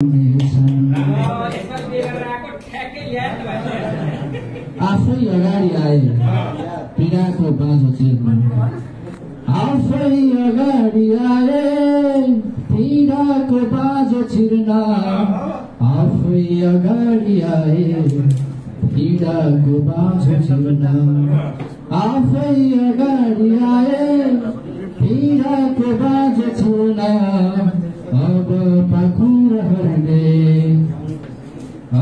आफै अगाडि आए पीडाको बाँझो चिर्न आफै अगाडि आए पीडाको बाँझो चिर्न आफै अगाडि आए पीडाको बाँझो चिर्न आफै अगाडि आए पीडाको बाँझो चिर्न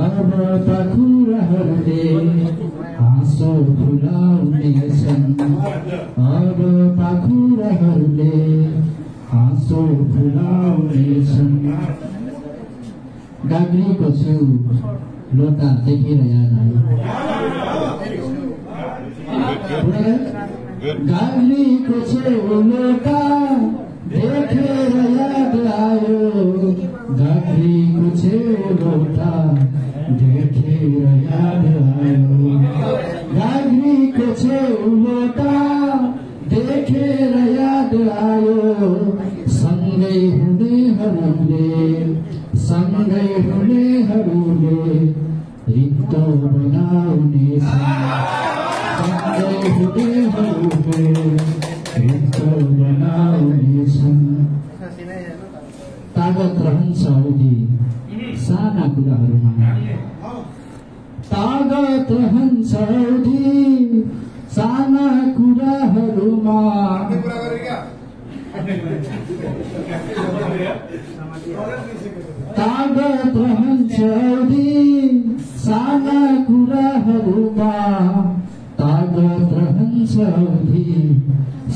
अब पाखुराहरूले हाँसो फुलाउनेछन् अब पाखुराहरूले हाँसो फुलाउनेछन् गाग्रीको छेउ लोटा देखेर याद आयो गाग्रीको छेउ लोटा देखेर याद आयो गाग्रीको छेउ लोटा देखेर याद आयो गाग्रीको छेउ लोटा देखेर याद आयो सँगै हुनेहरूले रित्तो बनाउनेछन् सँगै हुनेहरूले रित्तो बनाउनेछन् तागत रहन्छ औधी साना कुराहरूमा तागत रहन्छ औधी साना कुराहरूमा तागत रहन्छ औधी साना कुराहरूमा तागत रहन्छ औधी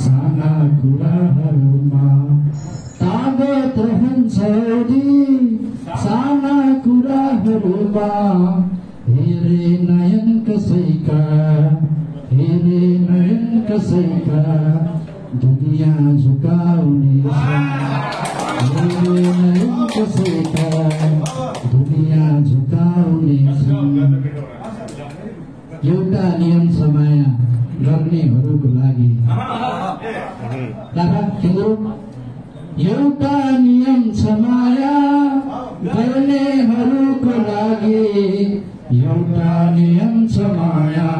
साना कुराहरूमा तागत रहन्छ औधी साना कुराहरूमा हेरे नयन कसैका दुनिया झुकाउनेछन् हेरे नयन कसैका दुनिया झुकाउनेछन् एउटा नियम छ माया गर्नेहरूको लागि एउटा नियम छ माया गर्नेहरूको लागि एउटा नियम छ माया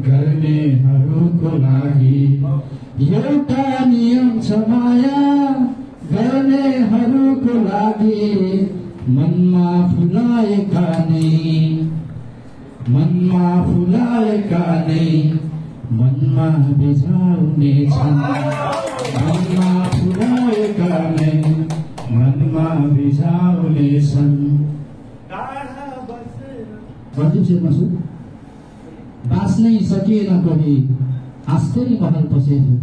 गर्नेहरूको लागि एउटा नियम छ माया गर्नेहरूको लागि मनमा फुलाएका नै मनमा बिझाउनेछन् मनमा फुलाएका नै मनमा बिझाउनेछन् बाँच्नै सकेन कोही हाँस्दै महल पसेथ्यो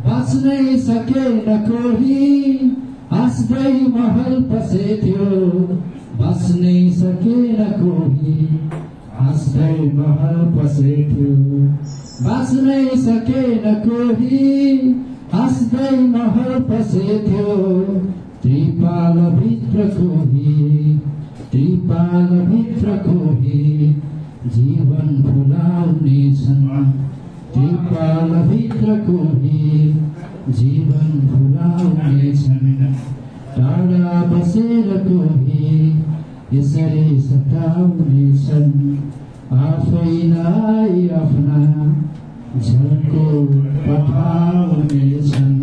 बाँच्नै सकेन कोही हाँस्दै महल पसेथ्यो बाँच्नै सकेन कोही हाँस्दै महल पसेथ्यो बाँच्नै सकेन कोही हाँस्दै महल पसेथ्यो त्रिपाल भित्र कोही जीवन फुलाउनेछन् त्रिपाल भित्र कोही जीवन फुलाउनेछन् टाढा बसेर कोही यसरी सताउनेछन् आफैलाई आफ्ना झल्को पठाउनेछन्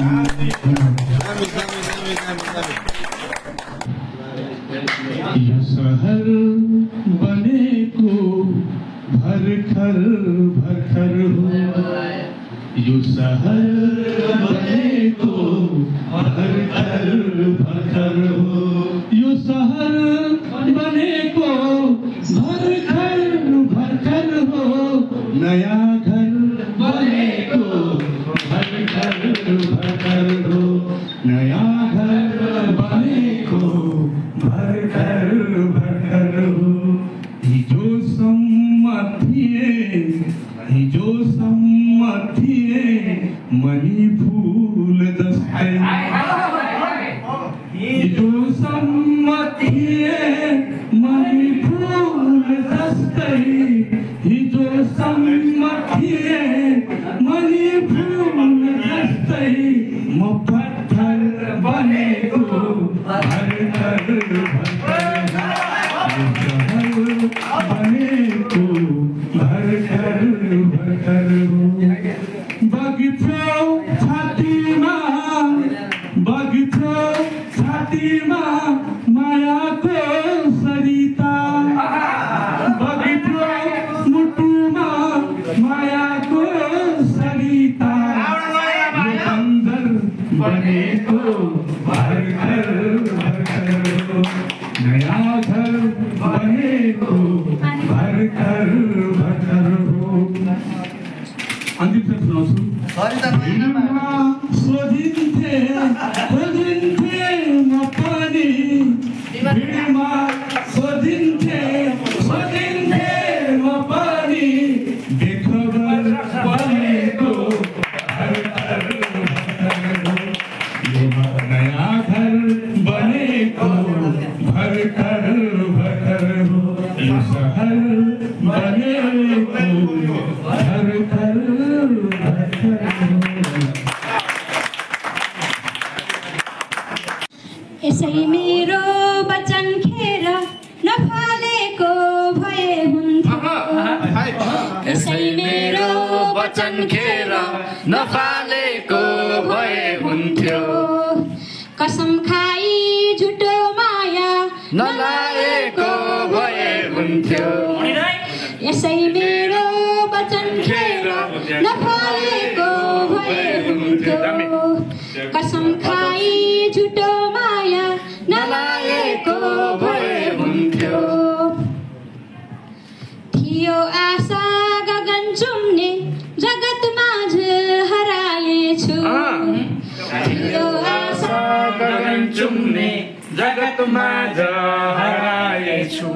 यो सहर बनेको भर्खर हो यो सहर बनेको भर्खर हो यो सहर बनेको भर्खर हो नयाँ घर बनेको भर्खर हो नयाँ घर बनेको भर्खर हो हिजो सम्मतिए मनी फूल जस्तै हिजो सम्मतिए मनी फूल जस्तै हिजो सम्मतिए मनी फूल जस्तै म पत्थर बनेको भर्खर मुठीमा मायाको सरिता बगिथ्यो मुठीमा मायाको सरिता बन्दर बनेको भर्खर हो नयाँ घर बनेको भर्खर हो। अन्तिम शब्द सुनाउँछु। सोधिन्थे म पनि भिडमा सोधिन्थे म पनि बेखबर बनेको भर्खर नयाँ घर बनेको भर्खर हो यो सहर बनेको भर्खर यसै मेरो वचन खेर नफलेको भए हुन्थ्यो यसै मेरो वचन खेर नफालेको भए हुन्थ्यो कसम खाई झुटो माया नलाएको भए हुन्थ्यो यसै मेरो वचन खेर नफलेको भए हुन्थ्यो कसम खाई झुटो माया नलाएको भए हुन्थ्यो थियो आशा गगन चुम्ने जगत माझ हराएछु थियो आशा गगन चुम्ने जगत माझ हराएछु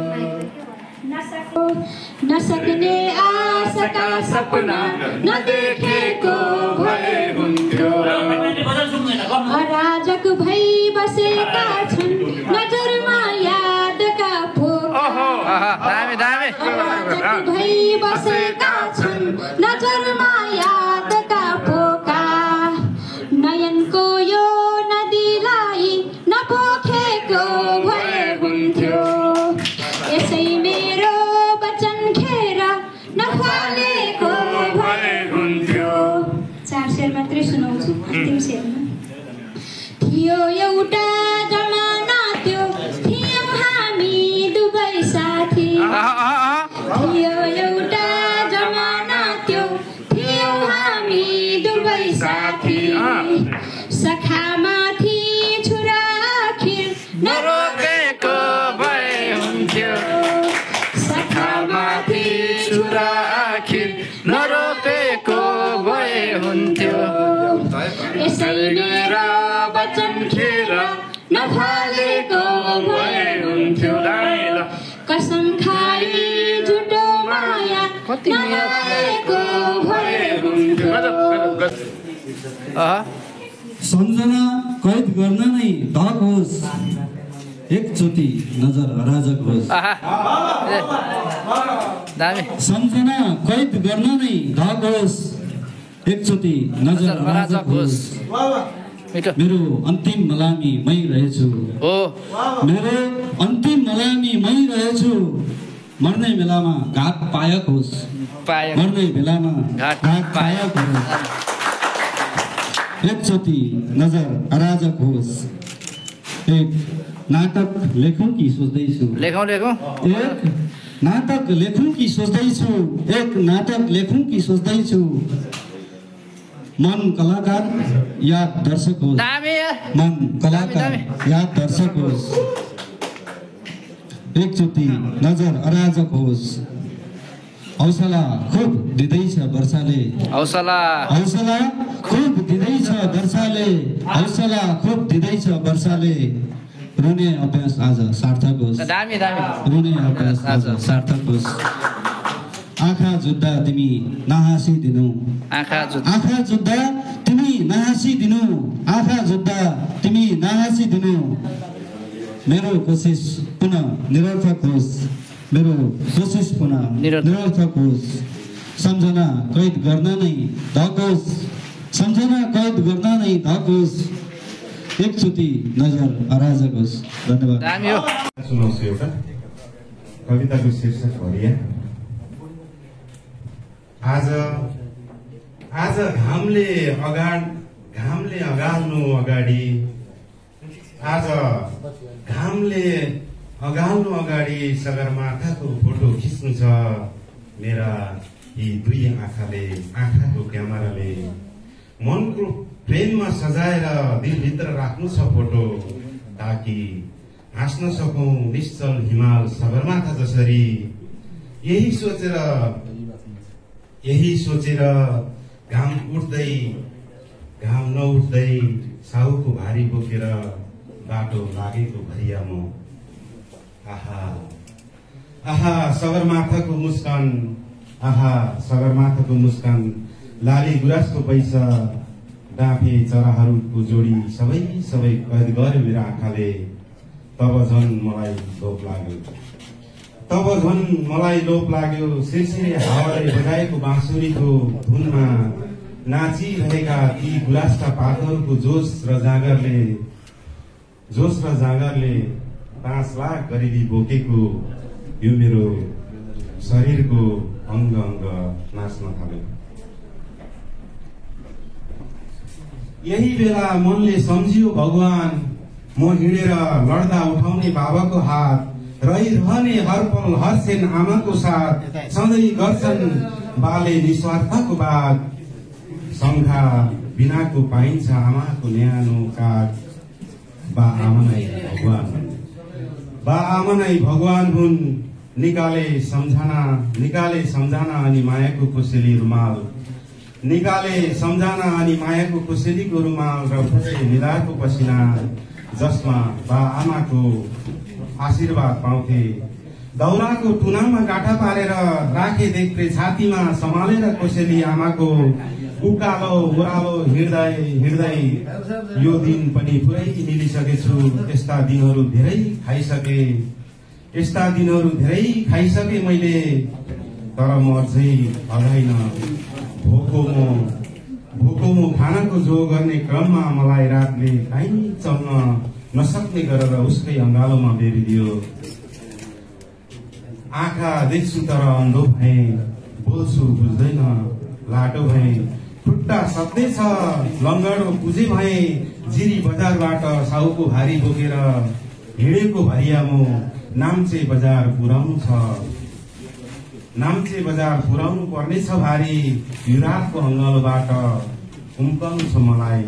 नसक्ने आशाका सपना नदेखेको भए हुन्थ्यो अराजक भई बसेका छन् नजरमा यादका फोका अराजक भई बसेका छन् नजरमा यादका फोका नयनको यो नदीलाई नपोखेको भए हुन्थ्यो यसै मेरो वचन खेर नफलेको भए हुन्थ्यो। 4 शेर मात्रै सुनाउँछु अन्तिम शेरमा थियो एउटा जमाना त्यो थियौँ हामी दुवै साथी थियो एउटा जमाना त्यो थियौँ हामी दुवै साथी सखामाथि छुरा आखिर नरोकेको भए हुन्थ्यो सखामाथि छुरा आखिर नरोकेको भए हुन्थ्यो यसै मेरा वचन खेर नफलेको भए हुन्थ्यो कसम खाई झुटो माया नलाएको भए हुन्थ्यो सम्झना कैद गर्न नै धक होस् एकचोटि नजर अराजक होस् सम्झना कैद गर्न नै धक होस् एकचोटि नजर अराजक होस् मेरो अन्तिम मलामी मै रहेछु मेरो अन्तिम मलामी मै रहेछु मर्ने बेलामा घात पायक होस् मर्ने बेलामा घात पायक होस् एकचोटि नजर अराजक होस् एक नाटक लेखौँ कि सोच्दैछु लेखौँ एक नाटक लेखौँ कि सोच्दैछु एक नाटक लेखौँ कि सोच्दैछु मन कलाकार याद दर्शक होस् मन कलाकार याद दर्शक होस् एकचोटि नजर अराजक होस् हौसला खुब दिँदैछ वर्षाले हौसला खुब दिँदैछ वर्षाले हौसला खुब दिँदैछ वर्षाले रुने अभ्यास आज सार्थक होस् रुने अभ्यास आज सार्थक होस् आँखा जुत्दा तिमी नहाँसिदिनु आँखा जुत्दा तिमी नहाँसिदिनु आँखा जुत्दा तिमी नहाँसिदिनु मेरो कोसिस पुनः निरर्थक होस् मेरो कोसिस पुनः निरर्थक होस् सम्झना कैद गर्न नै धक होस् सम्झना कैद गर्न नै धक होस् एकचोटि नजर अराजक होस् धन्यवाद सुनाउँछु एउटा कविताको शीर्षक हरिया आज घामले अगाल्नु अगाडि आज घामले अगाउनु अगाडि सगरमाथाको फोटो खिच्नु छ मेरा यी दुई आँखाले आँखाको क्यामेराले मनको प्रेममा सजाएर दिलभित्र राख्नु छ फोटो ताकि हाँस्न सकौं निश्चल हिमाल सगरमाथा जसरी यही सोचेर घाम नउठ्दै साहुको भारी बोकेर बाटो लागेको भरिया म आहा सगरमाथाको मुस्कान लाली गुराँसको पैसा डाँफे चराहरूको जोडी सबै कैद गर्यो मेरो आँखाले तब झन् मलाई लोभ लाग्यो सिरसिरे हावाले बजाएको बाँसुरीको धुनमा नाचिरहेका ती गुलासका पातहरूको जोस र जाँगरले 5 लाख गरिबी बोकेको यो मेरो शरीरको अङ्ग नाच्न थाल्यो। यही बेला मनले सम्झियो भगवान म हिँडेर लड्दा उठाउने बाबाको हात रहिरहने हर पल हर सेन आमाको साथ सधैँ गर्छन् बाले निस्वार्थको बात शङ्खा बिनाको पाइन्छ आमाको न्यानो काग बा आमा नै भगवान हुन् निकाले सम्झना अनि मायाको कोसेली रुमाल र फुसे निधारको पसिना जसमा बा आमाको आशीर्वाद पाउँथे दौराको टुनामा गाठा पारेर राखे देख्थे छातीमा सम्हालेर कोसेली आमाको उकालो ओह्रालो हिँड्दै यो दिन पनि पुरै मिलिसकेछु यस्ता दिनहरू धेरै खाइसके मैले तर म अझै अगाइन भोको खानाको जो गर्ने क्रममा मलाई रातले काहीँ चल्न नसक्ने गरेर उसकै अङ्गालोमा बेरिदियो। आँखा देख्छु तर अन्धो भए बोल्छु बुझ्दैन लाटो भए खुट्टा सक्दैछ लङ्गडो पुजे भए जिरी बजारबाट साहुको भारी बोकेर हिँडेको भरिया म नाम्चे बजार पुर्याउनु पर्नेछ भारी युरातको अङ्गालोबाट उम्कनु छ मलाई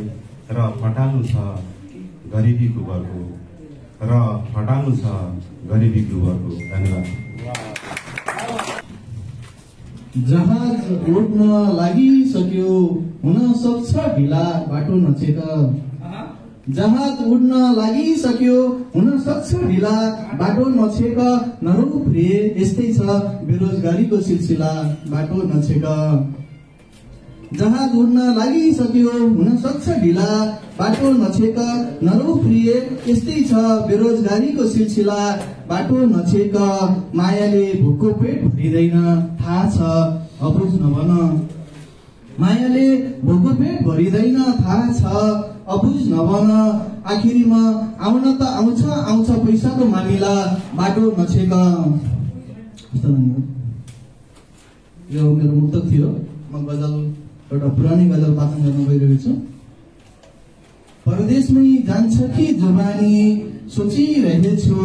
र फटाल्नु छ गरिबीको बर्को धन्यवाद। जहाज उड्न लागिसक्यो हुन सक्छ ढिला बाटो नछेक नरौ प्रिय यस्तै छ बेरोजगारीको सिलसिला बाटो नछेक जहाज उड्न लागिसक्यो हुन सक्छ ढिला बाटो नछेक नरौ प्रिय यस्तै छ बेरोजगारीको सिलसिला बाटो नछेक मायाले भोको पेट भरिँदैन थाहा छ अबुझ नभन मायाले भोको पेट भरिँदैन थाहा छ अबुझ नभन आखिरीमा आउन त आउँछ पैसाको मामिला बाटो नछेक। यो मेरो मुक्तक थियो। म गजल एउटा पुरानै गजल वाचन गर्न गइरहेको छु। परदेशमै जान्छ कि जवानी सोचिरहेछु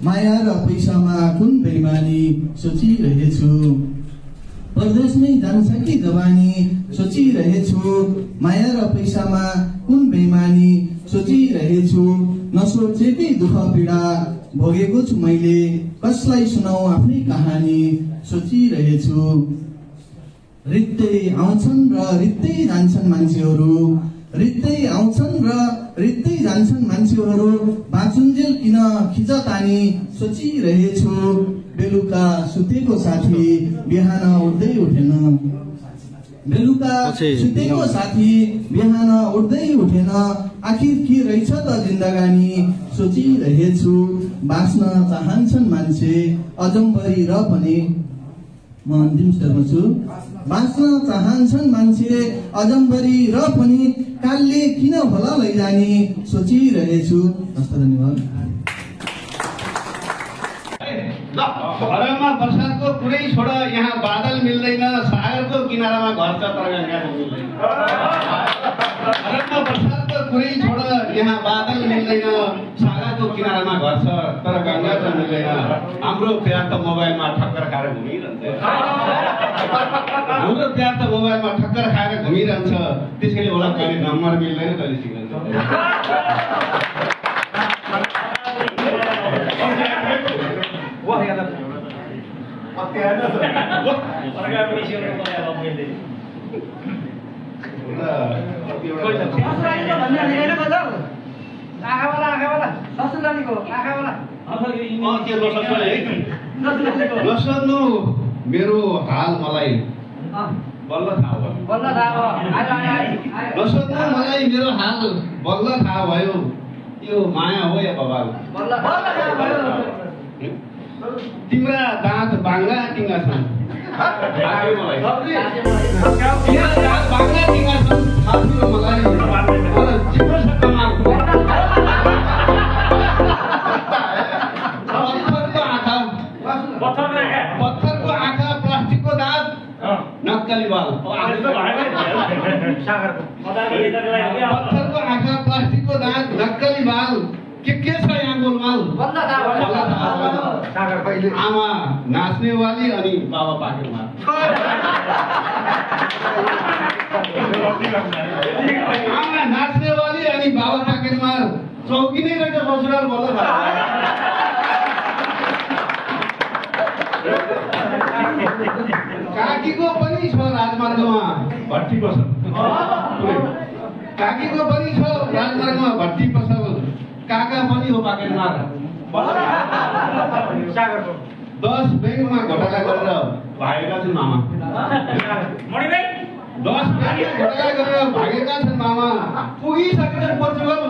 माया र पैसामा कुन बेइमानी सोचिरहेछु परदेशमै जान्छ कि जवानी सोचिरहेछु माया र पैसामा कुन बेइमानी सोचिरहेछु नसोचेकै दुःख पीडा भोगेको छु मैले कसलाई सुनाऊ आफ्नै कहानी सोचिरहेछु रित्तै आउँछन् र रित्तै जान्छन् मान्छेहरू बाँचुन्जेल किन खिचतानी सोचिरहेछु बेलुका सुतेको साथी बिहान उठ्दै उठेन आखिर के रहेछ त जिन्दगानी सोचिरहेछु बाँच्न चाहन्छन् मान्छे अजम्बरी र पनि म अन्तिम स्तरमा छु बाँच्न चाहन्छन् मान्छे अजम्बरी र पनि कालले किन होला लैजाने सोचिरहेछु। धन्यवाद। घरमा बर्सातको कुरै छोड यहाँ बादल मिल्दैन सागरको किनारामा घर छ तर घरमा बर्सातको कुरै छोड यहाँ बादल मिल्दैन सागाको किनारमा घर छ तर गङ्गा त मिल्दैन हाम्रो प्यार त मोबाइलमा ठक्कर खाएर घुमिरहन्छ त्यसैले होला कहिले नम्बर मिल्दैन कहिले सिक्दैन नसोध्नु मेरो हाल मलाई बल्ल थाहा भयो यो माया हो या बबाल तिम्रा दाँत बाङ्गा टिङ्गा छन् पत्थरको आँखा प्लास्टिकको दाँत नक्कली बाल पत्थरको आँखा प्लास्टिकको दाँत नक्कली बाल के छ यहाँ गोलमाल आमा नाच्नेवाली अनि बाबा पाकेमा आमा नाच्नेवाली अनि बाबा पाकेमा चौकी नै रहेछ ससुराल बल्ल काकीको पनि छ राजमार्गमा भट्टी पसल काकीको पनि छ राजमार्गमा भट्टी पसल काका पनि हो पाकेटमा 10 बैंकमा घोटाला गरेर भागेका छन् मामा 10 बैंकमा घोटाला गरेर भागेका छन् मामा पुगिसकेछन् पोर्चुगल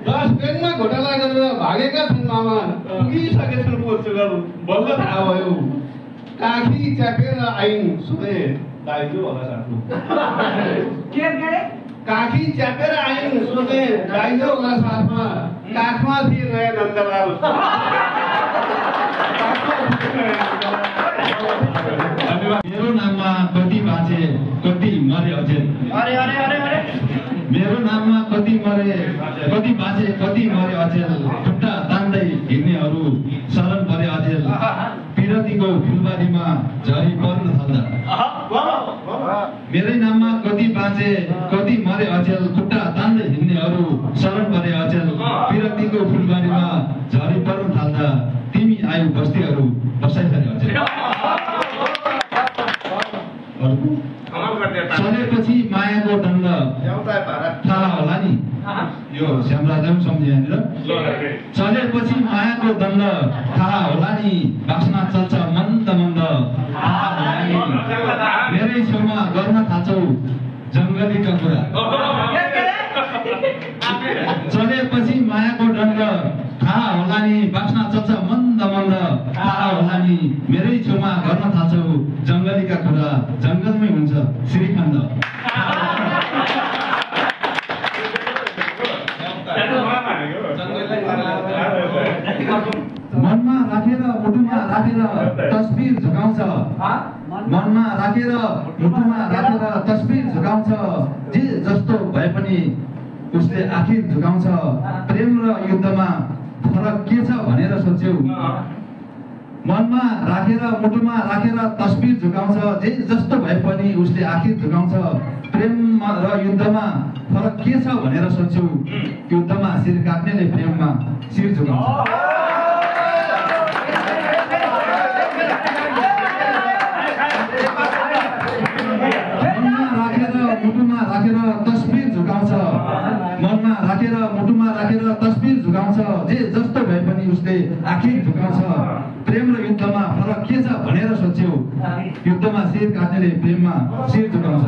10 बैंकमा घोटाला गरेर भागेका छन् मामा पुगिसकेछन् पोर्चुगल बल्ल थाहा भयो काखी च्यापेर आइन् सुने दाइजो होला साथमा काखी च्यापेर आइन् सुने दाइजो होला साथमा काखमा थिए नयाँ नन्दलाल मेरो नाममा कति बाँचे कति मरे अचेल मेरो नाममा कति बाँचे कति मरे अचेल खुट्टा तान्दै हिँड्नेहरू शरण परे अचेल पिरतीको फुलबारीमा झरी पर्न थाल्दा मेरै नाममा कति बाँचे कति मरे अचेल खुट्टा तान्दै हिँड्नेहरू शरण परे अचेल पिरतीको फुलबारीमा झरी पर्न थाल्दा तिमी आयु बस्तीहरू बसाइ गरे अचेल चलेपछि मायाको दण्ड थाहा होला नि यो श्यामराजा पनि सम्झे यहाँनिर चलेपछि मायाको दण्ड थाहा होला नि बास्ना चल्छ मन्द मन्द थाहा होला नि मेरै छेउमा गर्न थाल्छौ जङ्गलीका कुरा चलेपछि मायाको दण्ड थाहा होला नि बास्ना चल्छ मन्द मन्द थाहा होला नि मेरै छेउमा गर्न थाल्छौ जङ्गलीका कुरा जङ्गलमै हुन्छ श्रीखण्ड मनमा राखेर मुटुमा राखेर तस्बिर झुकाउँछ मनमा राखेर मुटुमा राखेर तस्बिर झुकाउँछ जे जस्तो भए पनि उसले आखिर झुकाउँछ प्रेम र युद्धमा फरक के छ भनेर सोच्यौ मनमा राखेर मुटुमा राखेर तस्बिर झुकाउँछ जे जस्तो भए पनि उसले आखिर झुकाउँछ प्रेम र युद्धमा फरक के छ भनेर सोच्यौ युद्धमा शिर काट्नेले प्रेममा शिर झुकाउँछ मुटुमा राखेर तस्बिर झुकाउँछ मनमा राखेर मुटुमा राखेर तस्बिर झुकाउँछ जे जस्तो भए पनि उसले आखिर झुकाउँछ प्रेम र युद्धमा फरक के छ भनेर सोच्यौ युद्धमा शिर काट्नेले प्रेममा शिर झुकाउँछ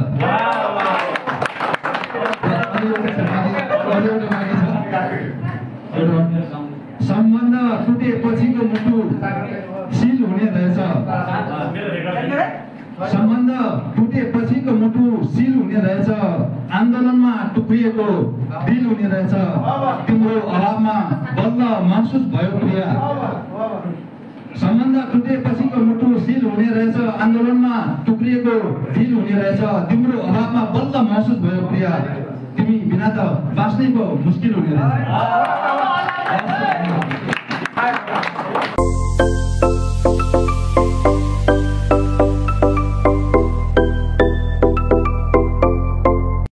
सम्बन्ध टुटेपछिको मुटु सिल हुने रहेछ सम्बन्ध टुटेपछिको मुटु सिल हुने रहेछ आन्दोलनमा टुक्रिएको दिल हुने रहेछ तिम्रो अभावमा बल्ल महसुस भयो प्रिया सम्बन्ध टुटेपछिको मुटु सिल ढिल हुने रहेछ, आन्दोलनमा टुक्रिएको ढिल हुने रहेछ, तिम्रो अभावमा बल्ल महसुस भयो प्रिया, तिमी बिना त बाँच्नै पो मुस्किल हुने रहेछ।